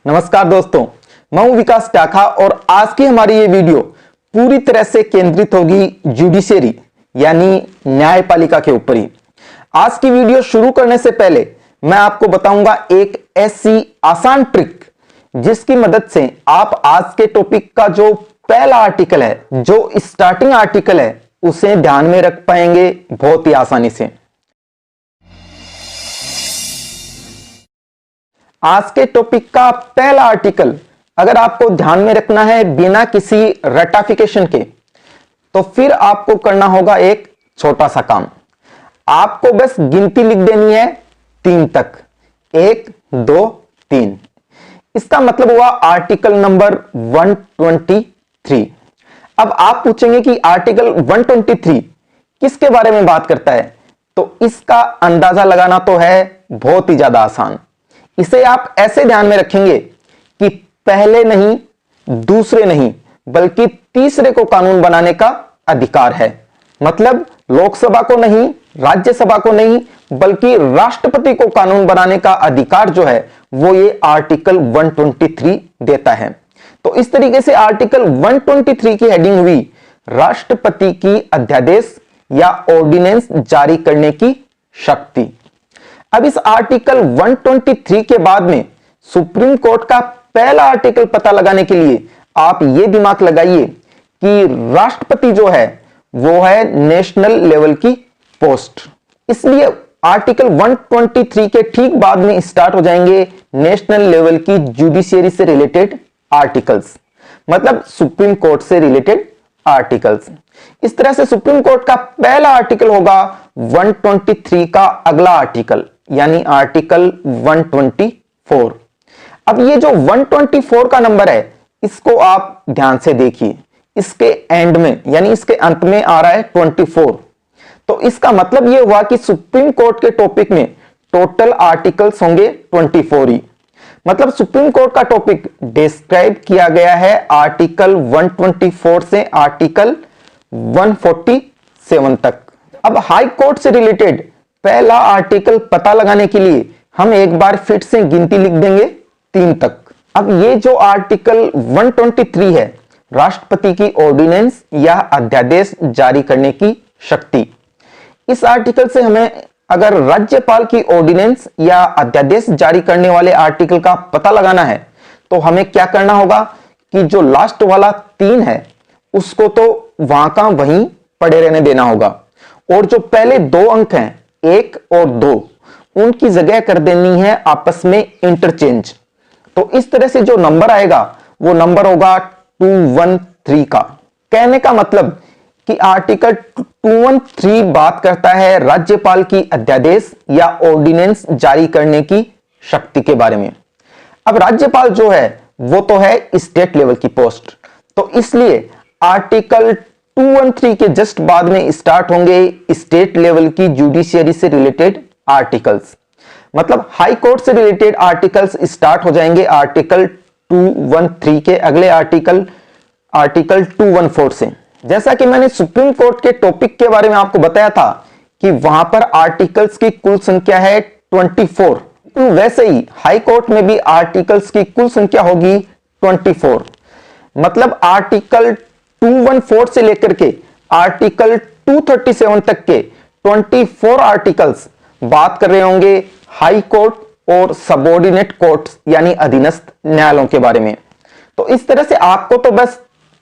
नमस्कार दोस्तों, मैं हूं विकास टाखा और आज की हमारी ये वीडियो पूरी तरह से केंद्रित होगी जुडिशरी यानी न्यायपालिका के ऊपर ही। आज की वीडियो शुरू करने से पहले मैं आपको बताऊंगा एक ऐसी आसान ट्रिक जिसकी मदद से आप आज के टॉपिक का जो पहला आर्टिकल है, जो स्टार्टिंग आर्टिकल है, उसे ध्यान में रख पाएंगे बहुत ही आसानी से। आज के टॉपिक का पहला आर्टिकल अगर आपको ध्यान में रखना है बिना किसी रटाफिकेशन के, तो फिर आपको करना होगा एक छोटा सा काम। आपको बस गिनती लिख देनी है 3 तक, 1 2 3। इसका मतलब हुआ आर्टिकल नंबर 123। अब आप पूछेंगे कि आर्टिकल 123 किसके बारे में बात करता है, तो इसका अंदाजा लगाना तो है बहुत ही ज्यादा आसान। इसे आप ऐसे ध्यान में रखेंगे कि पहले नहीं, दूसरे नहीं, बल्कि तीसरे को कानून बनाने का अधिकार है। मतलब लोकसभा को नहीं, राज्यसभा को नहीं, बल्कि राष्ट्रपति को कानून बनाने का अधिकार जो है वो ये आर्टिकल 123 देता है। तो इस तरीके से आर्टिकल 123 की हेडिंग हुई राष्ट्रपति की अध्यादेश या ऑर्डिनेंस जारी करने की शक्ति। अब इस आर्टिकल 123 के बाद में सुप्रीम कोर्ट का पहला आर्टिकल पता लगाने के लिए आप यह दिमाग लगाइए कि राष्ट्रपति जो है वो है नेशनल लेवल की पोस्ट। इसलिए आर्टिकल 123 के ठीक बाद में स्टार्ट हो जाएंगे नेशनल लेवल की जुडिशियरी से रिलेटेड आर्टिकल्स, मतलब सुप्रीम कोर्ट से रिलेटेड आर्टिकल्स। इस तरह से सुप्रीम कोर्ट का पहला आर्टिकल होगा 123 का अगला आर्टिकल, यानी आर्टिकल 124। अब ये जो 124 का नंबर है, इसको आप ध्यान से देखिए। इसके एंड में यानी इसके अंत में आ रहा है 24। तो इसका मतलब ये हुआ कि सुप्रीम कोर्ट के टॉपिक में टोटल आर्टिकल्स होंगे 24 ही। मतलब सुप्रीम कोर्ट का टॉपिक डिस्क्राइब किया गया है आर्टिकल 124 से आर्टिकल 147 तक। अब हाई कोर्ट से रिलेटेड पहला आर्टिकल पता लगाने के लिए हम एक बार फिर से गिनती लिख देंगे 3 तक। अब ये जो आर्टिकल 123 है, राष्ट्रपति की ऑर्डिनेंस या अध्यादेश जारी करने की शक्ति। इस आर्टिकल से हमें अगर राज्यपाल की ऑर्डिनेंस या अध्यादेश जारी करने वाले आर्टिकल का पता लगाना है, तो हमें क्या करना होगा कि जो लास्ट वाला 3 है उसको तो वहां का वहीं पड़े रहने देना होगा, और जो पहले 2 अंक हैं 1 और 2, उनकी जगह कर देनी है आपस में इंटरचेंज। तो इस तरह से जो नंबर आएगा वो नंबर होगा 213 का। कहने का मतलब कि आर्टिकल 213 बात करता है राज्यपाल की अध्यादेश या ऑर्डिनेंस जारी करने की शक्ति के बारे में। अब राज्यपाल जो है वो तो है स्टेट लेवल की पोस्ट, तो इसलिए आर्टिकल 213 के जस्ट बाद में स्टार्ट होंगे स्टेट लेवल की जुडिशियरी से रिलेटेड आर्टिकल्स। मतलब हाई कोर्ट से रिलेटेड आर्टिकल्स स्टार्ट हो जाएंगे आर्टिकल 213 के अगले आर्टिकल 214 से। जैसा कि मैंने सुप्रीम कोर्ट के टॉपिक के बारे में आपको बताया था कि वहां पर आर्टिकल्स की कुल संख्या है 24, तो वैसे ही हाई कोर्ट में भी आर्टिकल्स की कुल संख्या होगी 24। मतलब आर्टिकल 214 से लेकर के आर्टिकल 237 तक के 24 आर्टिकल्स बात कर रहे होंगे हाई कोर्ट और सबऑर्डिनेट कोर्ट्स यानी अधीनस्थ न्यायालयों के बारे में। तो इस तरह से आपको तो बस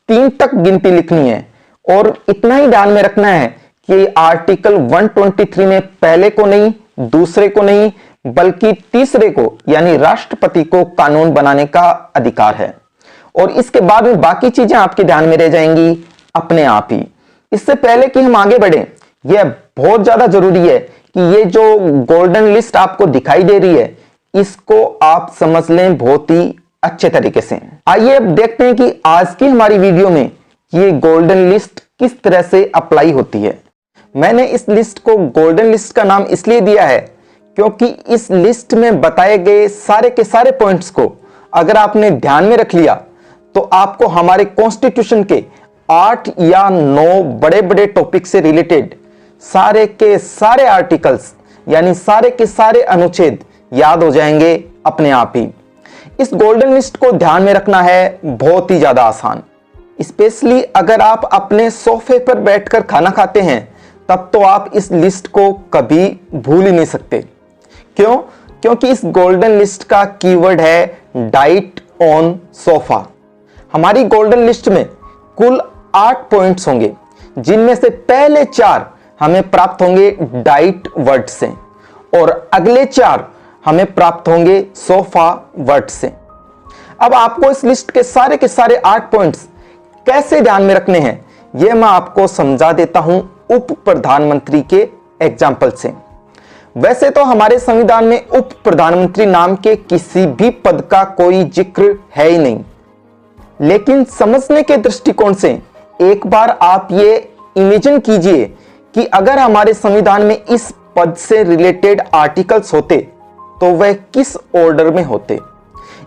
3 तक गिनती लिखनी है और इतना ही ध्यान में रखना है कि आर्टिकल 123 में पहले को नहीं, दूसरे को नहीं, बल्कि तीसरे को यानी राष्ट्रपति को कानून बनाने का अधिकार है। और इसके बाद में बाकी चीजें आपके ध्यान में रह जाएंगी अपने आप ही। इससे पहले कि हम आगे बढ़े, यह बहुत ज्यादा जरूरी है कि ये जो गोल्डन लिस्ट आपको दिखाई दे रही है, इसको आप समझ लें बहुत ही अच्छे तरीके से। आइए अब देखते हैं कि आज की हमारी वीडियो में ये गोल्डन लिस्ट किस तरह से अप्लाई होती है। मैंने इस लिस्ट को गोल्डन लिस्ट का नाम इसलिए दिया है क्योंकि इस लिस्ट में बताए गए सारे के सारे पॉइंट्स को अगर आपने ध्यान में रख लिया तो आपको हमारे कॉन्स्टिट्यूशन के 8 या 9 बड़े बड़े टॉपिक से रिलेटेड सारे के सारे आर्टिकल्स यानी सारे के सारे अनुच्छेद याद हो जाएंगे अपने आप ही। इस गोल्डन लिस्ट को ध्यान में रखना है बहुत ही ज्यादा आसान, स्पेशली अगर आप अपने सोफे पर बैठकर खाना खाते हैं तब तो आप इस लिस्ट को कभी भूल ही नहीं सकते। क्यों? क्योंकि इस गोल्डन लिस्ट का कीवर्ड है डाइट ऑन सोफा। हमारी गोल्डन लिस्ट में कुल 8 पॉइंट्स होंगे, जिनमें से पहले 4 हमें प्राप्त होंगे डाइट वर्ड से और अगले 4 हमें प्राप्त होंगे सोफा वर्ड से। अब आपको इस लिस्ट के सारे 8 पॉइंट्स कैसे ध्यान में रखने हैं, यह मैं आपको समझा देता हूं उप प्रधानमंत्री के एग्जाम्पल से। वैसे तो हमारे संविधान में उप प्रधानमंत्री नाम के किसी भी पद का कोई जिक्र है ही नहीं, लेकिन समझने के दृष्टिकोण से एक बार आप ये इमेजिन कीजिए कि अगर हमारे संविधान में इस पद से रिलेटेड आर्टिकल्स होते तो वह किस ऑर्डर में होते।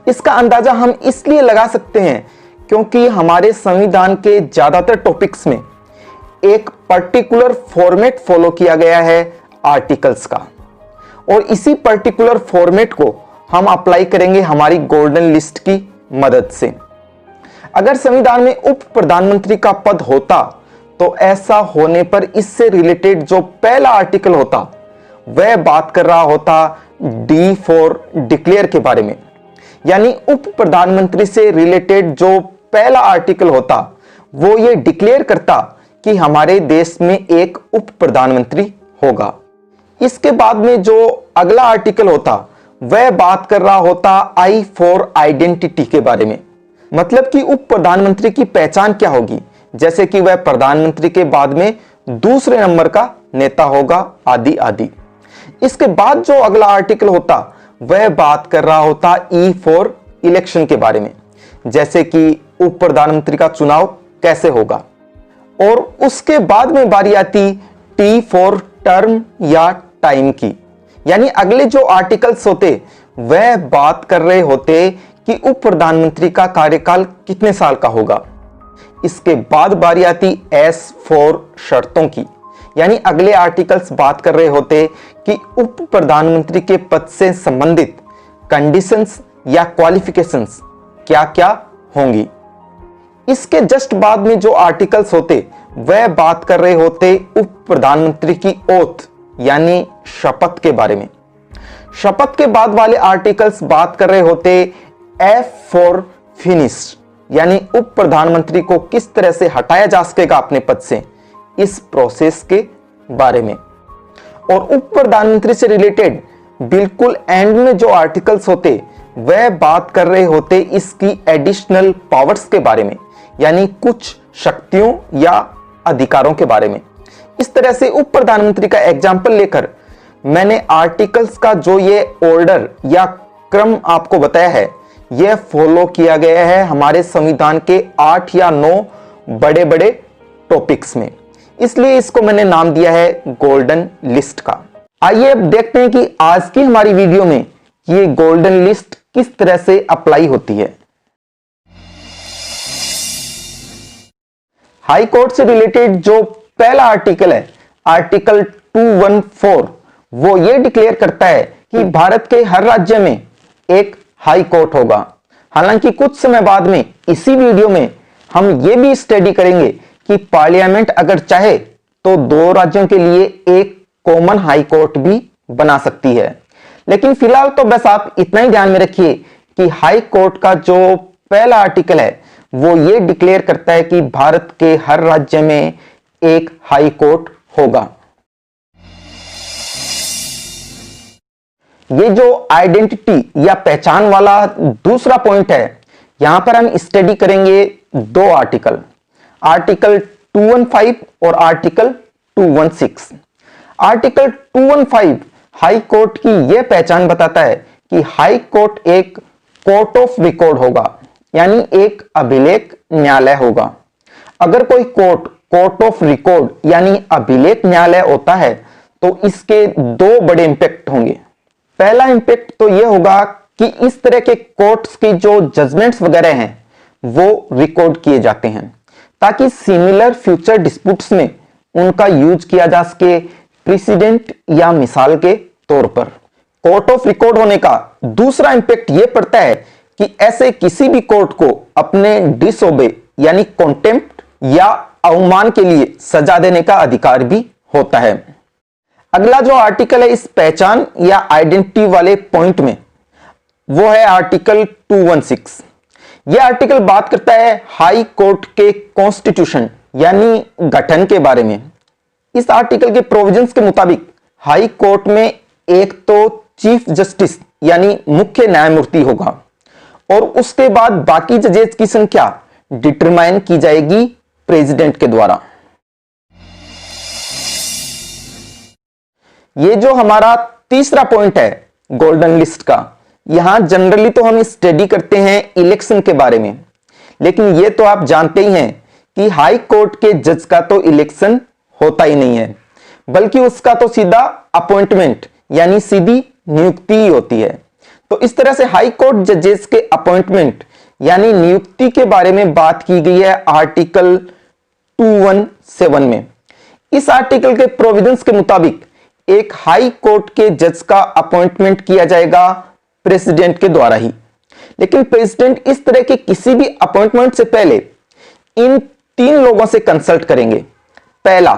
इसका अंदाजा हम इसलिए लगा सकते हैं क्योंकि हमारे संविधान के ज्यादातर टॉपिक्स में एक पर्टिकुलर फॉर्मेट फॉलो किया गया है आर्टिकल्स का, और इसी पर्टिकुलर फॉर्मेट को हम अप्लाई करेंगे हमारी गोल्डन लिस्ट की मदद से। अगर संविधान में उप प्रधानमंत्री का पद होता तो ऐसा होने पर इससे रिलेटेड जो पहला आर्टिकल होता वह बात कर रहा होता डी फॉर डिक्लेयर के बारे में, यानी उप प्रधानमंत्री से रिलेटेड जो पहला आर्टिकल होता वो ये डिक्लेयर करता कि हमारे देश में एक उप प्रधानमंत्री होगा। इसके बाद में जो अगला आर्टिकल होता वह बात कर रहा होता आई फॉर आइडेंटिटी के बारे में, मतलब कि उप प्रधानमंत्री की पहचान क्या होगी, जैसे कि वह प्रधानमंत्री के बाद में दूसरे नंबर का नेता होगा, आदि आदि। इसके बाद जो अगला आर्टिकल होता वह बात कर रहा होता ई फॉर इलेक्शन के बारे में, जैसे कि उप प्रधानमंत्री का चुनाव कैसे होगा। और उसके बाद में बारी आती टी फॉर टर्म या टाइम की, यानी अगले जो आर्टिकल्स होते वह बात कर रहे होते कि उप प्रधानमंत्री का कार्यकाल कितने साल का होगा। इसके बाद बारी आती एस फॉर शर्तों की, यानी अगले आर्टिकल्स बात कर रहे होते कि उप प्रधानमंत्री के पद से संबंधित कंडीशंस या क्वालिफिकेशंस क्या क्या होंगी। इसके जस्ट बाद में जो आर्टिकल्स होते वह बात कर रहे होते उप प्रधानमंत्री की ओथ यानी शपथ के बारे में। शपथ के बाद वाले आर्टिकल्स बात कर रहे होते एफ फॉर फिनिश, यानी उप प्रधानमंत्री को किस तरह से हटाया जा सकेगा अपने पद से, इस प्रोसेस के बारे में। और उप प्रधानमंत्री से रिलेटेड बिल्कुल एंड में जो आर्टिकल्स होते वह बात कर रहे होते इसकी एडिशनल पावर्स के बारे में, यानी कुछ शक्तियों या अधिकारों के बारे में। इस तरह से उप प्रधानमंत्री का एग्जाम्पल लेकर मैंने आर्टिकल्स का जो ये ऑर्डर या क्रम आपको बताया है यह फॉलो किया गया है हमारे संविधान के 8 या 9 बड़े बड़े टॉपिक्स में, इसलिए इसको मैंने नाम दिया है गोल्डन लिस्ट का। आइए अब देखते हैं कि आज की हमारी वीडियो में ये गोल्डन लिस्ट किस तरह से अप्लाई होती है। हाई कोर्ट से रिलेटेड जो पहला आर्टिकल है, आर्टिकल 214, वो ये डिक्लेयर करता है कि भारत के हर राज्य में एक हाई कोर्ट होगा। हालांकि कुछ समय बाद में इसी वीडियो में हम ये भी स्टडी करेंगे कि पार्लियामेंट अगर चाहे तो 2 राज्यों के लिए एक कॉमन हाई कोर्ट भी बना सकती है। लेकिन फिलहाल तो बस आप इतना ही ध्यान में रखिए कि हाई कोर्ट का जो पहला आर्टिकल है वो ये डिक्लेयर करता है कि भारत के हर राज्य में एक हाई कोर्ट होगा। ये जो आइडेंटिटी या पहचान वाला दूसरा पॉइंट है, यहां पर हम स्टडी करेंगे 2 आर्टिकल, आर्टिकल 215 और आर्टिकल 216। आर्टिकल 215 हाई कोर्ट की यह पहचान बताता है कि हाई कोर्ट एक कोर्ट ऑफ रिकॉर्ड होगा, यानी एक अभिलेख न्यायालय होगा। अगर कोई कोर्ट ऑफ रिकॉर्ड यानी अभिलेख न्यायालय होता है तो इसके 2 बड़े इंपैक्ट होंगे। पहला इंपैक्ट तो यह होगा कि इस तरह के कोर्ट्स की जो जजमेंट्स वगैरह हैं वो रिकॉर्ड किए जाते हैं ताकि सिमिलर फ्यूचर डिस्प्यूट्स में उनका यूज किया जा सके प्रेसिडेंट या मिसाल के तौर पर। कोर्ट ऑफ रिकॉर्ड होने का दूसरा इंपैक्ट यह पड़ता है कि ऐसे किसी भी कोर्ट को अपने डिसओबे यानी कॉन्टेम्प्ट या अवमान के लिए सजा देने का अधिकार भी होता है। अगला जो आर्टिकल है इस पहचान या आइडेंटिटी वाले पॉइंट में, वो है आर्टिकल 216। यह आर्टिकल बात करता है हाई कोर्ट के कॉन्स्टिट्यूशन यानी गठन के बारे में। इस आर्टिकल के प्रोविजंस के मुताबिक हाई कोर्ट में एक तो चीफ जस्टिस यानी मुख्य न्यायमूर्ति होगा और उसके बाद बाकी जजेस की संख्या डिटरमाइन की जाएगी प्रेसिडेंट के द्वारा। ये जो हमारा तीसरा पॉइंट है गोल्डन लिस्ट का, यहां जनरली तो हम स्टडी करते हैं इलेक्शन के बारे में, लेकिन ये तो आप जानते ही हैं कि हाई कोर्ट के जज का तो इलेक्शन होता ही नहीं है, बल्कि उसका तो सीधा अपॉइंटमेंट यानी सीधी नियुक्ति ही होती है। तो इस तरह से हाई कोर्ट जजेस के अपॉइंटमेंट यानी नियुक्ति के बारे में बात की गई है आर्टिकल 217 में। इस आर्टिकल के प्रोविजंस के मुताबिक एक हाई कोर्ट के जज का अपॉइंटमेंट किया जाएगा प्रेसिडेंट के द्वारा ही, लेकिन प्रेसिडेंट इस तरह के किसी भी अपॉइंटमेंट से पहले इन 3 लोगों से कंसल्ट करेंगे। पहला,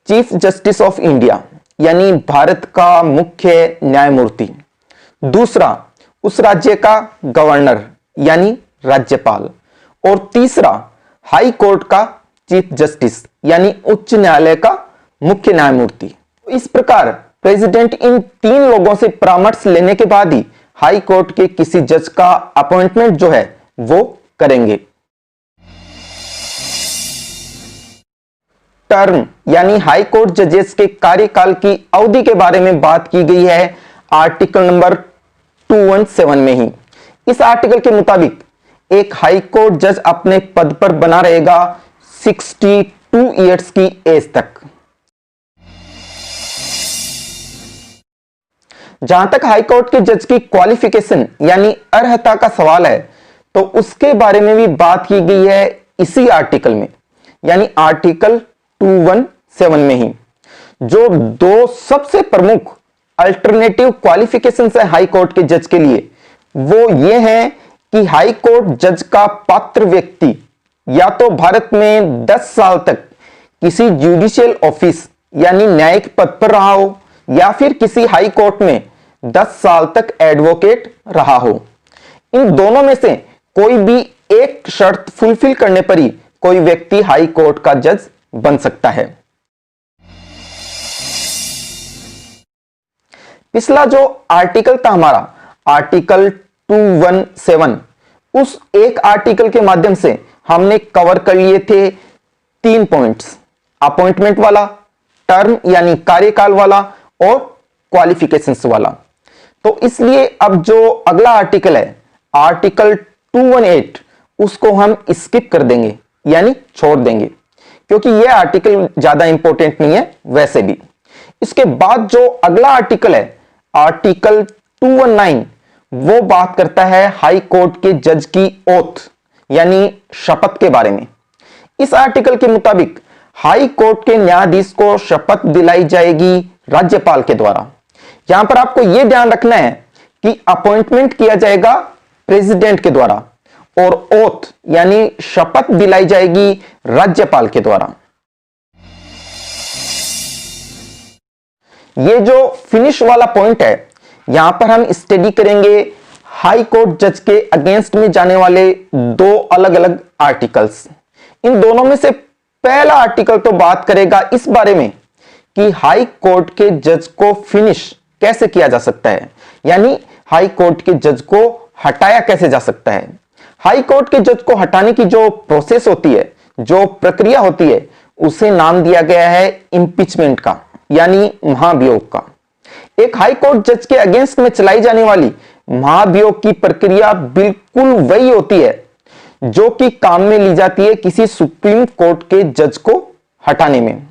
चीफ जस्टिस ऑफ इंडिया यानी भारत का मुख्य न्यायमूर्ति। दूसरा, उस राज्य का गवर्नर यानी राज्यपाल। और तीसरा, हाई कोर्ट का चीफ जस्टिस यानी उच्च न्यायालय का मुख्य न्यायमूर्ति। इस प्रकार प्रेसिडेंट इन 3 लोगों से परामर्श लेने के बाद ही हाई कोर्ट के किसी जज का अपॉइंटमेंट जो है वो करेंगे। टर्म यानी हाई कोर्ट जजेस के कार्यकाल की अवधि के बारे में बात की गई है आर्टिकल नंबर 217 में ही। इस आर्टिकल के मुताबिक एक हाई कोर्ट जज अपने पद पर बना रहेगा 62 इयर्स की एज तक। जहां तक हाई कोर्ट के जज की क्वालिफिकेशन यानी अर्हता का सवाल है, तो उसके बारे में भी बात की गई है इसी आर्टिकल में, यानी आर्टिकल 217 में ही। जो 2 सबसे प्रमुख अल्टरनेटिव क्वालिफिकेशन है हाई कोर्ट के जज के लिए, वो ये है कि हाई कोर्ट जज का पात्र व्यक्ति या तो भारत में 10 साल तक किसी जुडिशियल ऑफिस यानी न्यायिक पद पर रहा हो, या फिर किसी हाई कोर्ट में 10 साल तक एडवोकेट रहा हो। इन दोनों में से कोई भी एक शर्त फुलफिल करने पर ही कोई व्यक्ति हाई कोर्ट का जज बन सकता है। पिछला जो आर्टिकल था हमारा आर्टिकल 217, उस एक आर्टिकल के माध्यम से हमने कवर कर लिए थे 3 पॉइंट्स, अपॉइंटमेंट वाला, टर्म यानी कार्यकाल वाला और क्वालिफिकेशंस वाला। तो इसलिए अब जो अगला आर्टिकल है आर्टिकल 218, उसको हम स्किप कर देंगे यानी छोड़ देंगे, क्योंकि यह आर्टिकल ज्यादा इंपॉर्टेंट नहीं है वैसे भी। इसके बाद जो अगला आर्टिकल है आर्टिकल 219, वो बात करता है हाई कोर्ट के जज की ओथ यानी शपथ के बारे में। इस आर्टिकल के मुताबिक हाई कोर्ट के न्यायाधीश को शपथ दिलाई जाएगी राज्यपाल के द्वारा। यहां पर आपको यह ध्यान रखना है कि अपॉइंटमेंट किया जाएगा प्रेसिडेंट के द्वारा और ओथ यानी शपथ दिलाई जाएगी राज्यपाल के द्वारा। ये जो फिनिश वाला पॉइंट है, यहां पर हम स्टडी करेंगे हाई कोर्ट जज के अगेंस्ट में जाने वाले 2 अलग अलग आर्टिकल्स। इन दोनों में से पहला आर्टिकल तो बात करेगा इस बारे में कि हाई कोर्ट के जज को फिनिश कैसे किया जा सकता है, यानी हाई कोर्ट के जज को हटाया कैसे जा सकता है। हाई कोर्ट के जज को हटाने की जो प्रोसेस होती है, जो प्रक्रिया होती है, उसे नाम दिया गया है इंपीचमेंट का यानी महाभियोग का। एक हाई कोर्ट जज के अगेंस्ट में चलाई जाने वाली महाभियोग की प्रक्रिया बिल्कुल वही होती है जो कि काम में ली जाती है किसी सुप्रीम कोर्ट के जज को हटाने में।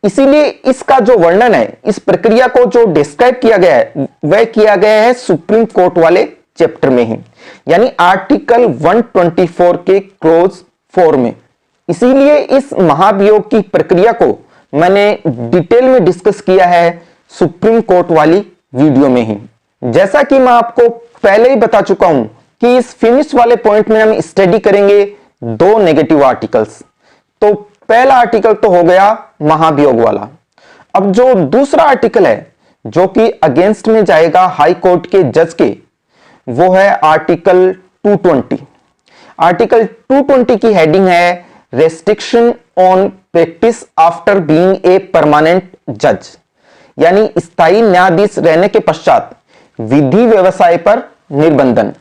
इसीलिए इसका जो वर्णन है, इस प्रक्रिया को जो डिस्क्राइब किया गया है, वह किया गया है सुप्रीम कोर्ट वाले चैप्टर में ही, यानी आर्टिकल 124 के क्लोज 4 में। इसीलिए इस महाभियोग की प्रक्रिया को मैंने डिटेल में डिस्कस किया है सुप्रीम कोर्ट वाली वीडियो में ही। जैसा कि मैं आपको पहले ही बता चुका हूं कि इस फिनिश वाले पॉइंट में हम स्टडी करेंगे दो नेगेटिव आर्टिकल्स। तो पहला आर्टिकल तो हो गया महाभियोग वाला। अब जो दूसरा आर्टिकल है जो कि अगेंस्ट में जाएगा हाई कोर्ट के जज के, वो है आर्टिकल 220। आर्टिकल 220 की हेडिंग है restriction on practice after being a permanent जज, यानी स्थायी न्यायाधीश रहने के पश्चात विधि व्यवसाय पर निर्बंधन।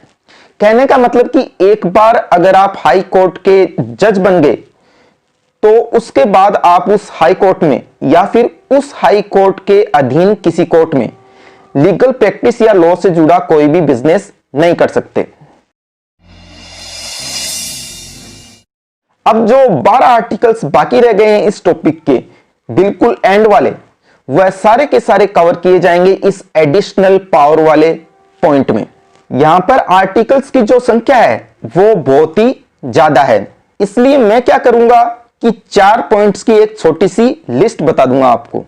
कहने का मतलब कि एक बार अगर आप हाई कोर्ट के जज बन गए तो उसके बाद आप उस हाई कोर्ट में या फिर उस हाई कोर्ट के अधीन किसी कोर्ट में लीगल प्रैक्टिस या लॉ से जुड़ा कोई भी बिजनेस नहीं कर सकते। अब जो 12 आर्टिकल्स बाकी रह गए हैं इस टॉपिक के बिल्कुल एंड वाले, वह सारे के सारे कवर किए जाएंगे इस एडिशनल पावर वाले पॉइंट में। यहां पर आर्टिकल्स की जो संख्या है वो बहुत ही ज्यादा है, इसलिए मैं क्या करूंगा कि 4 पॉइंट्स की एक छोटी सी लिस्ट बता दूंगा आपको,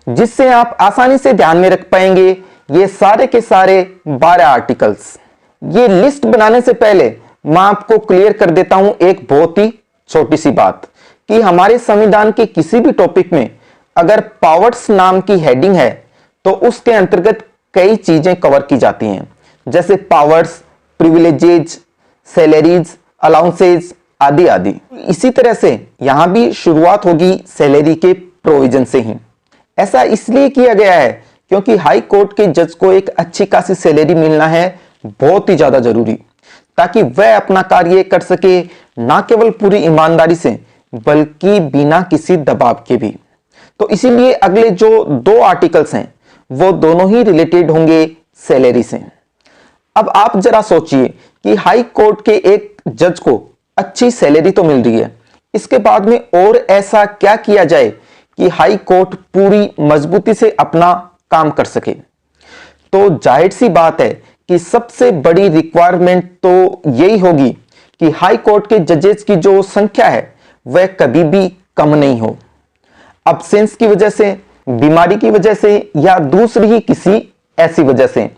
जिससे आप आसानी से ध्यान में रख पाएंगे ये सारे के सारे 12 आर्टिकल्स। ये लिस्ट बनाने से पहले मैं आपको क्लियर कर देता हूं एक बहुत ही छोटी सी बात, कि हमारे संविधान के किसी भी टॉपिक में अगर पावर्स नाम की हेडिंग है तो उसके अंतर्गत कई चीजें कवर की जाती हैं, जैसे पावर्स, प्रिविलेजेज, सैलरीज, अलाउंसेज आदि आदि। इसी तरह से यहां भी शुरुआत होगी सैलरी के प्रोविजन से ही। ऐसा इसलिए किया गया है क्योंकि हाई कोर्ट के जज को एक अच्छी खासी सैलरी मिलना है बहुत ही ज्यादा जरूरी, ताकि वह अपना कार्य कर सके ना केवल पूरी ईमानदारी से बल्कि बिना किसी दबाव के भी। तो इसीलिए अगले जो 2 आर्टिकल्स हैं वो दोनों ही रिलेटेड होंगे सैलरी से। अब आप जरा सोचिए कि हाई कोर्ट के एक जज को अच्छी सैलरी तो मिल रही है, इसके बाद में और ऐसा क्या किया जाए कि हाई कोर्ट पूरी मजबूती से अपना काम कर सके। तो जाहिर सी बात है कि सबसे बड़ी रिक्वायरमेंट तो यही होगी कि हाई कोर्ट के जजेस की जो संख्या है वह कभी भी कम नहीं हो, अब्सेंस की वजह से, बीमारी की वजह से या दूसरी ही किसी ऐसी वजह से।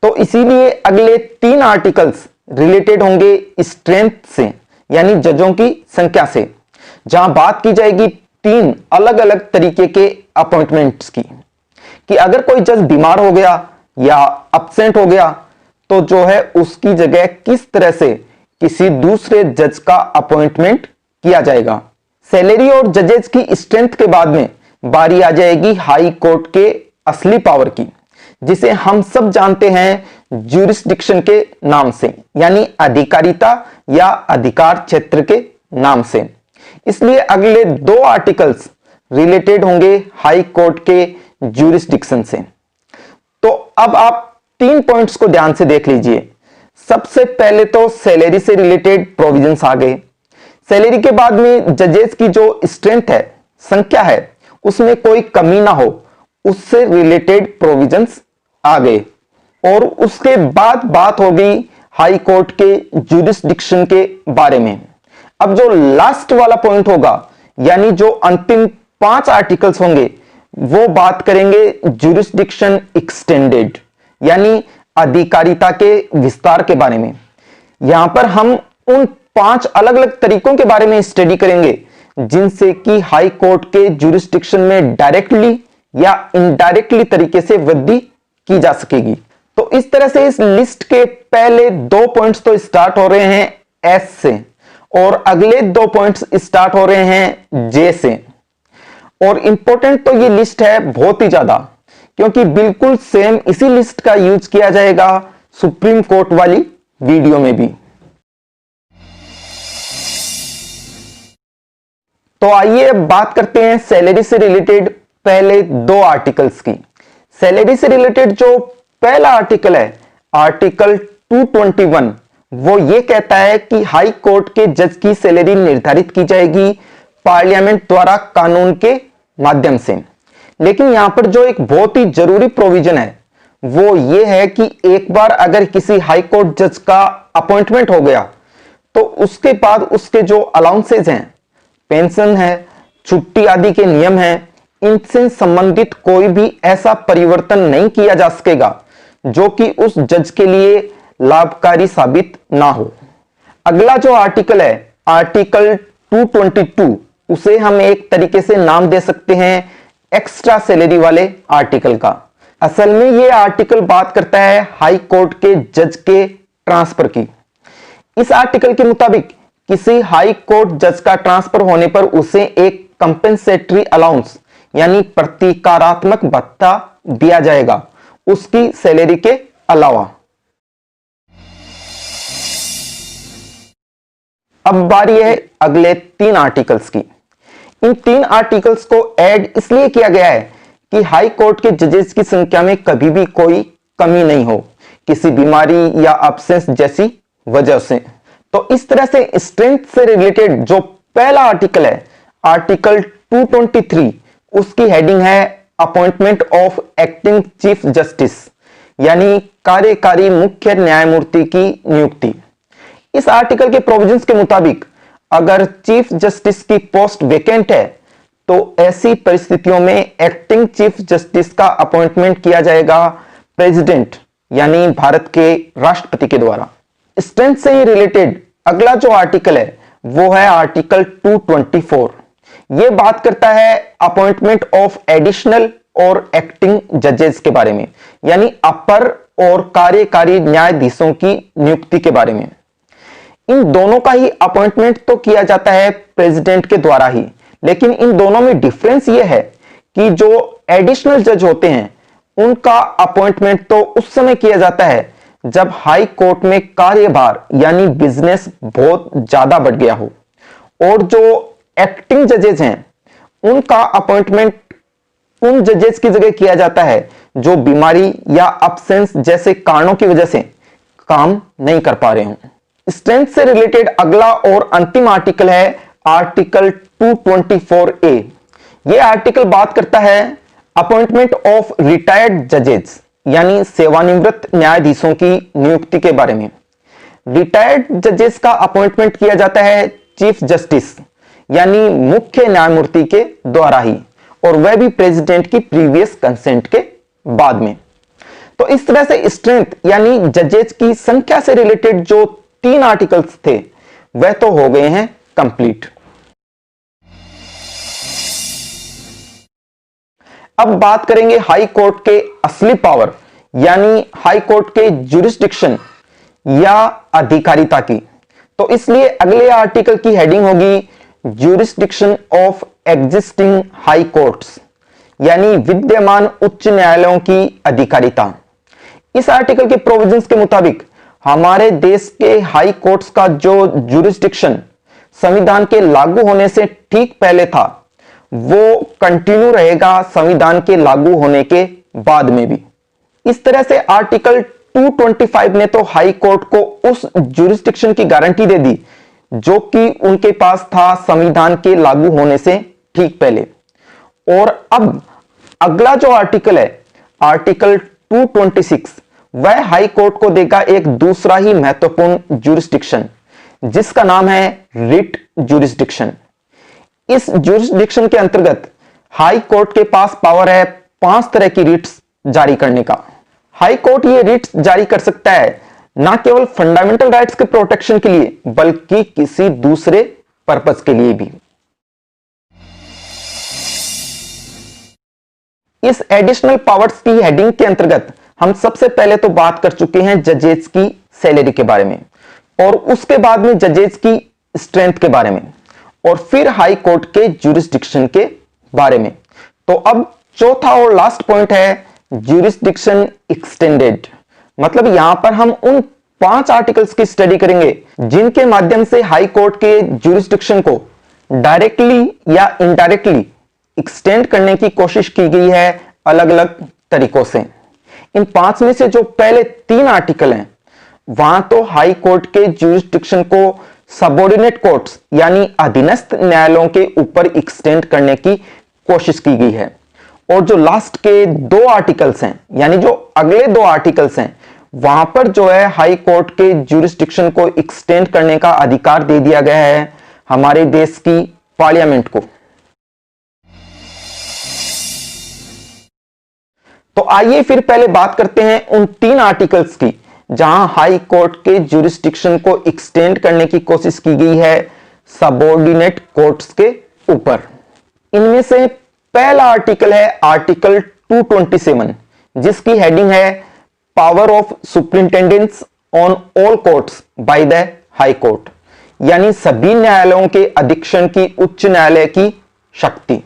तो इसीलिए अगले 3 आर्टिकल्स रिलेटेड होंगे स्ट्रेंथ से, यानी जजों की संख्या से, जहां बात की जाएगी 3 अलग अलग तरीके के अपॉइंटमेंट्स की, कि अगर कोई जज बीमार हो गया या अब्सेंट हो गया तो जो है उसकी जगह किस तरह से किसी दूसरे जज का अपॉइंटमेंट किया जाएगा। सैलरी और जजेस की स्ट्रेंथ के बाद में बारी आ जाएगी हाई कोर्ट के असली पावर की, जिसे हम सब जानते हैं ज्यूरिस्डिक्शन के नाम से, यानी अधिकारिता या अधिकार क्षेत्र के नाम से। इसलिए अगले 2 आर्टिकल्स रिलेटेड होंगे हाई कोर्ट के ज्यूरिस्डिक्शन से। तो अब आप 3 पॉइंट्स को ध्यान से देख लीजिए। सबसे पहले तो सैलरी से रिलेटेड प्रोविजंस आ गए। सैलरी के बाद में जजेस की जो स्ट्रेंथ है, संख्या है, उसमें कोई कमी ना हो, उससे रिलेटेड प्रोविजंस आ गए। और उसके बाद बात होगी हाई कोर्ट के ज्यूरिस्डिक्शन के बारे में। अब जो लास्ट वाला पॉइंट होगा, यानी जो अंतिम 5 आर्टिकल्स होंगे, वो बात करेंगे ज्यूरिस्डिक्शन एक्सटेंडेड, यानी अधिकारिता के विस्तार के बारे में। यहां पर हम उन 5 अलग अलग तरीकों के बारे में स्टडी करेंगे जिनसे कि हाई कोर्ट के ज्यूरिस्डिक्शन में डायरेक्टली या इनडायरेक्टली तरीके से वृद्धि की जा सकेगी। तो इस तरह से इस लिस्ट के पहले 2 पॉइंट्स तो स्टार्ट हो रहे हैं एस से और अगले 2 पॉइंट्स स्टार्ट हो रहे हैं जे से। और इंपॉर्टेंट तो ये लिस्ट है बहुत ही ज्यादा, क्योंकि बिल्कुल सेम इसी लिस्ट का यूज किया जाएगा सुप्रीम कोर्ट वाली वीडियो में भी। तो आइए अब बात करते हैं सैलरी से रिलेटेड पहले 2 आर्टिकल्स की। सैलरी से रिलेटेड जो पहला आर्टिकल है, आर्टिकल 221, वो ये कहता है कि हाई कोर्ट के जज की सैलरी निर्धारित की जाएगी पार्लियामेंट द्वारा कानून के माध्यम से। लेकिन यहां पर जो एक बहुत ही जरूरी प्रोविजन है वो ये है कि एक बार अगर किसी हाई कोर्ट जज का अपॉइंटमेंट हो गया तो उसके बाद उसके जो अलाउंसेज हैं, पेंशन है, छुट्टी आदि के नियम हैं, इनसे संबंधित कोई भी ऐसा परिवर्तन नहीं किया जा सकेगा जो कि उस जज के लिए लाभकारी साबित ना हो। अगला जो आर्टिकल है आर्टिकल 222, उसे हम एक तरीके से नाम दे सकते हैं एक्स्ट्रा सैलरी वाले आर्टिकल का। असल में यह आर्टिकल बात करता है हाई कोर्ट के जज के ट्रांसफर की। इस आर्टिकल के मुताबिक किसी हाई कोर्ट जज का ट्रांसफर होने पर उसे एक कंपेंसेटरी अलाउंस यानी प्रतिकारात्मक भत्ता दिया जाएगा उसकी सैलरी के अलावा। अब बारी है अगले 3 आर्टिकल्स की। इन 3 आर्टिकल्स को ऐड इसलिए किया गया है कि हाई कोर्ट के जजेस की संख्या में कभी भी कोई कमी नहीं हो किसी बीमारी या एब्सेंस जैसी वजह से। तो इस तरह से स्ट्रेंथ से रिलेटेड जो पहला आर्टिकल है आर्टिकल 223, उसकी हेडिंग है appointment of acting chief justice यानी कार्यकारी मुख्य न्यायमूर्ति की नियुक्ति। इस आर्टिकल के प्रोविजंस के मुताबिक अगर चीफ जस्टिस की पोस्ट वेकेंट है तो ऐसी परिस्थितियों में एक्टिंग चीफ जस्टिस का अपॉइंटमेंट किया जाएगा प्रेसिडेंट यानी भारत के राष्ट्रपति के द्वारा। स्ट्रेंथ से ही रिलेटेड अगला जो आर्टिकल है वो है आर्टिकल 224। यह बात करता है अपॉइंटमेंट ऑफ एडिशनल और एक्टिंग जजेस के बारे में यानी अपर और कार्यकारी न्यायाधीशों की नियुक्ति के बारे में। इन दोनों का ही अपॉइंटमेंट तो किया जाता है प्रेसिडेंट के द्वारा ही, लेकिन इन दोनों में डिफरेंस यह है कि जो एडिशनल जज होते हैं उनका अपॉइंटमेंट तो उस समय किया जाता है जब हाई कोर्ट में कार्यभार यानी बिजनेस बहुत ज्यादा बढ़ गया हो, और जो एक्टिंग जजेस हैं उनका अपॉइंटमेंट उन जजेस की जगह किया जाता है जो बीमारी या एब्सेंस जैसे कारणों की वजह से काम नहीं कर पा रहे हों। स्ट्रेंथ से रिलेटेड अगला और अंतिम आर्टिकल है आर्टिकल 224A। यह आर्टिकल बात करता है अपॉइंटमेंट ऑफ रिटायर्ड जजेस यानी सेवानिवृत्त न्यायाधीशों की नियुक्ति के बारे में। रिटायर्ड जजेस का अपॉइंटमेंट किया जाता है चीफ जस्टिस यानी मुख्य न्यायमूर्ति के द्वारा ही, और वह भी प्रेसिडेंट की प्रीवियस कंसेंट के बाद में। तो इस तरह से स्ट्रेंथ यानी जजेस की संख्या से रिलेटेड जो 3 आर्टिकल्स थे वह तो हो गए हैं कंप्लीट। अब बात करेंगे हाई कोर्ट के असली पावर यानी हाई कोर्ट के जुरिस्डिक्शन या अधिकारिता की। तो इसलिए अगले आर्टिकल की हेडिंग होगी jurisdiction of existing high courts यानी विद्यमान उच्च न्यायालयों की अधिकारिता। इस आर्टिकल के प्रोविजंस के मुताबिक हमारे देश के हाई कोर्ट्स का जो जुरिस्डिक्शन संविधान के लागू होने से ठीक पहले था वो कंटिन्यू रहेगा संविधान के लागू होने के बाद में भी। इस तरह से आर्टिकल 225 ने तो हाई कोर्ट को उस जुरिस्डिक्शन की गारंटी दे दी जो कि उनके पास था संविधान के लागू होने से ठीक पहले। और अब अगला जो आर्टिकल है आर्टिकल 226, वह हाई कोर्ट को देगा एक दूसरा ही महत्वपूर्ण जुरिस्डिक्शन जिसका नाम है रिट जुरिस्डिक्शन। इस जुरिस्डिक्शन के अंतर्गत हाई कोर्ट के पास पावर है 5 तरह की रिट्स जारी करने का। हाई कोर्ट ये रिट्स जारी कर सकता है ना केवल फंडामेंटल राइट्स के प्रोटेक्शन के लिए बल्कि किसी दूसरे पर्पस के लिए भी। इस एडिशनल पावर्स की हेडिंग के अंतर्गत हम सबसे पहले तो बात कर चुके हैं जजेस की सैलरी के बारे में, और उसके बाद में जजेस की स्ट्रेंथ के बारे में, और फिर हाई कोर्ट के जुरिस्डिक्शन के बारे में। तो अब चौथा और लास्ट पॉइंट है जुरिस्डिक्शन एक्सटेंडेड। मतलब यहां पर हम उन 5 आर्टिकल्स की स्टडी करेंगे जिनके माध्यम से हाई कोर्ट के जुरिस्डिक्शन को डायरेक्टली या इनडायरेक्टली एक्सटेंड करने की कोशिश की गई है अलग अलग तरीकों से। इन 5 में से जो पहले 3 आर्टिकल हैं वहां तो हाई कोर्ट के जुरिस्डिक्शन को सबऑर्डिनेट कोर्ट्स यानी अधीनस्थ न्यायालयों के ऊपर एक्सटेंड करने की कोशिश की गई है, और जो लास्ट के 2 आर्टिकल्स हैं यानी जो अगले 2 आर्टिकल्स हैं वहां पर जो है हाई कोर्ट के जुरिस्डिक्शन को एक्सटेंड करने का अधिकार दे दिया गया है हमारे देश की पार्लियामेंट को। तो आइए फिर पहले बात करते हैं उन 3 आर्टिकल्स की जहां हाई कोर्ट के जुरिस्डिक्शन को एक्सटेंड करने की कोशिश की गई है सबऑर्डिनेट कोर्ट्स के ऊपर। इनमें से पहला आर्टिकल है आर्टिकल 227, जिसकी हेडिंग है power of superintendence on all courts by the high court, यानी सभी न्यायालयों के अधीक्षण की उच्च न्यायालय की शक्ति।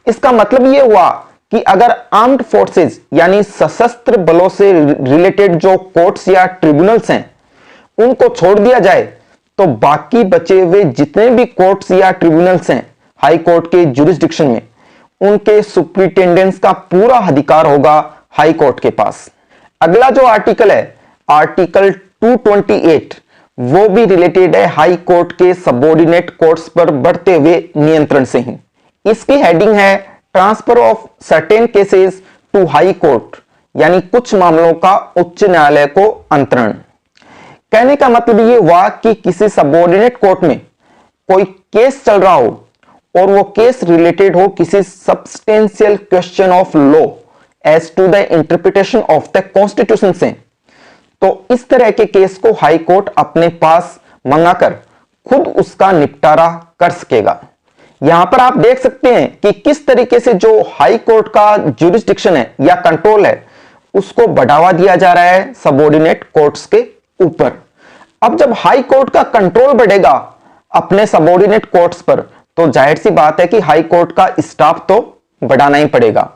इसका मतलब यह हुआ कि अगर आर्म्ड फोर्सेस यानी सशस्त्र बलों से रिलेटेड जो कोर्ट्स या ट्रिब्यूनल्स हैं उनको छोड़ दिया जाए तो बाकी बचे हुए जितने भी कोर्ट्स या ट्रिब्यूनल्स हैं हाई कोर्ट के जुरिस्डिक्शन में, उनके सुपरिटेंडेंस का पूरा अधिकार होगा हाई कोर्ट के पास। अगला जो आर्टिकल है आर्टिकल 228, वो भी रिलेटेड है हाई कोर्ट के सबऑर्डिनेट कोर्ट्स पर बढ़ते हुए नियंत्रण से ही। इसकी हेडिंग है transfer of certain cases to high court, यानी कुछ मामलों का उच्च न्यायालय को अंतरण। कहने का मतलब यह हुआ कि किसी सबऑर्डिनेट कोर्ट में कोई केस चल रहा हो और वो केस रिलेटेड हो किसी substantial question of law as to the interpretation of the constitution से, तो इस तरह के केस को हाई कोर्ट अपने पास मंगाकर खुद उसका निपटारा कर सकेगा। यहां पर आप देख सकते हैं कि किस तरीके से जो हाई कोर्ट का जुरिस्डिक्शन है या कंट्रोल है उसको बढ़ावा दिया जा रहा है सबऑर्डिनेट कोर्ट्स के ऊपर। अब जब हाई कोर्ट का कंट्रोल बढ़ेगा अपने सबऑर्डिनेट कोर्ट्स पर, तो जाहिर सी बात है कि हाई कोर्ट का स्टाफ तो बढ़ाना ही पड़ेगा।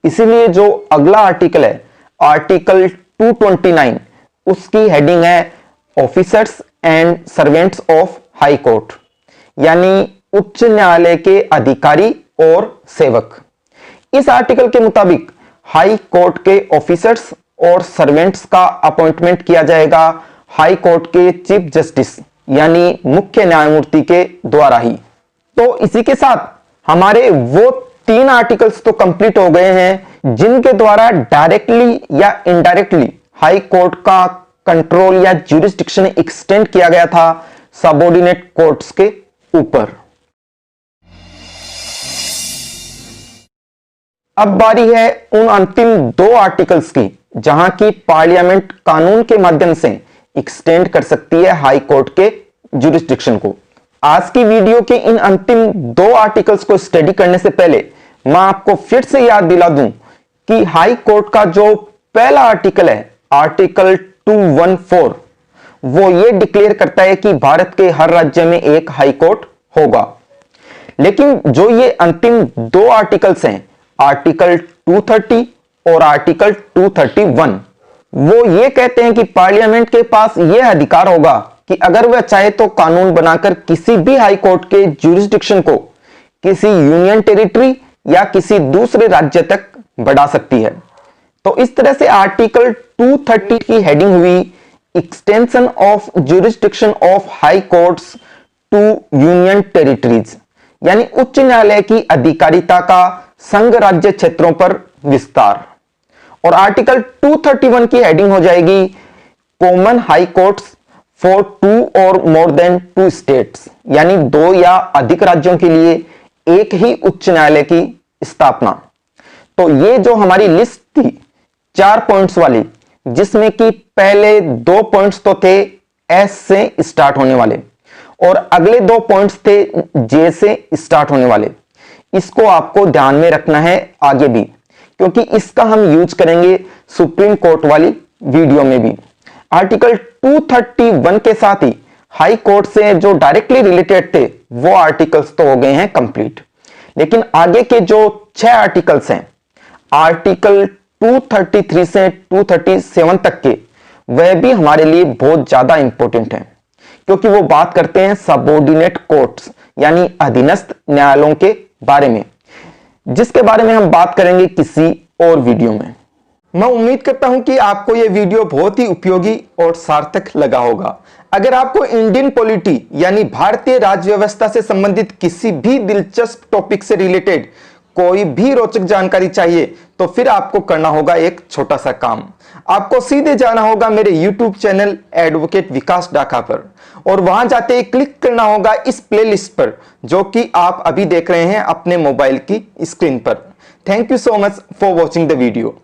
इसीलिए जो अगला आर्टिकल है आर्टिकल 229, उसकी हेडिंग है officers and servants of high court, यानी उच्च न्यायालय के अधिकारी और सेवक। इस आर्टिकल के मुताबिक हाई कोर्ट के ऑफिसर्स और सर्वेंट्स का अपॉइंटमेंट किया जाएगा हाई कोर्ट के चीफ जस्टिस यानी मुख्य न्यायमूर्ति के द्वारा ही। तो इसी के साथ हमारे वो 3 आर्टिकल्स तो कंप्लीट हो गए हैं जिनके द्वारा डायरेक्टली या इनडायरेक्टली हाई कोर्ट का कंट्रोल या ज्यूरिसडिक्शन एक्सटेंड किया गया था सबऑर्डिनेट कोर्ट्स के ऊपर। अब बारी है उन अंतिम 2 आर्टिकल्स की जहां की पार्लियामेंट कानून के माध्यम से एक्सटेंड कर सकती है हाई कोर्ट के ज्यूरिसडिक्शन को। आज की वीडियो के इन अंतिम 2 आर्टिकल्स को स्टडी करने से पहले मैं आपको फिर से याद दिला दूं कि हाई कोर्ट का जो पहला आर्टिकल है आर्टिकल 214, वो ये डिक्लेयर करता है कि भारत के हर राज्य में एक हाई कोर्ट होगा। लेकिन जो ये अंतिम 2 आर्टिकल्स हैं आर्टिकल 230 और आर्टिकल 231, वो ये कहते हैं कि पार्लियामेंट के पास यह अधिकार होगा कि अगर वह चाहे तो कानून बनाकर किसी भी हाई कोर्ट के ज्यूरिसडिक्शन को किसी यूनियन टेरिटरी या किसी दूसरे राज्य तक बढ़ा सकती है। तो इस तरह से आर्टिकल 230 की हेडिंग हुई extension of jurisdiction of high courts to union territories, यानी उच्च न्यायालय की अधिकारिता का संघ राज्य क्षेत्रों पर विस्तार। और आर्टिकल 231 की हेडिंग हो जाएगी कॉमन हाई कोर्ट्स फॉर 2 और मोर देन 2 स्टेट्स, यानी 2 या अधिक राज्यों के लिए एक ही उच्च न्यायालय की स्थापना। तो ये जो हमारी लिस्ट थी 4 पॉइंट्स वाली, जिसमें कि पहले 2 पॉइंट्स तो थे एस से स्टार्ट होने वाले और अगले 2 पॉइंट्स थे जे से स्टार्ट होने वाले, इसको आपको ध्यान में रखना है आगे भी, क्योंकि इसका हम यूज करेंगे सुप्रीम कोर्ट वाली वीडियो में भी। आर्टिकल 231 के साथ ही हाई कोर्ट से जो डायरेक्टली रिलेटेड थे वो आर्टिकल्स तो हो गए हैं कंप्लीट, लेकिन आगे के जो 6 आर्टिकल्स हैं आर्टिकल 233 से 237 तक के, वह भी हमारे लिए बहुत ज्यादा इंपॉर्टेंट है, क्योंकि वो बात करते हैं सबऑर्डिनेट कोर्ट्स यानी अधीनस्थ न्यायालयों के बारे में, जिसके बारे में हम बात करेंगे किसी और वीडियो में। मैं उम्मीद करता हूं कि आपको यह वीडियो बहुत ही उपयोगी और सार्थक लगा होगा। अगर आपको इंडियन पॉलिटी यानी भारतीय राज्य व्यवस्था से संबंधित किसी भी दिलचस्प टॉपिक से रिलेटेड कोई भी रोचक जानकारी चाहिए तो फिर आपको करना होगा एक छोटा सा काम। आपको सीधे जाना होगा मेरे YouTube चैनल एडवोकेट विकास डाका पर और वहां जाते ही क्लिक करना होगा इस प्लेलिस्ट पर जो कि आप अभी देख रहे हैं अपने मोबाइल की स्क्रीन पर। Thank you so much for watching the video.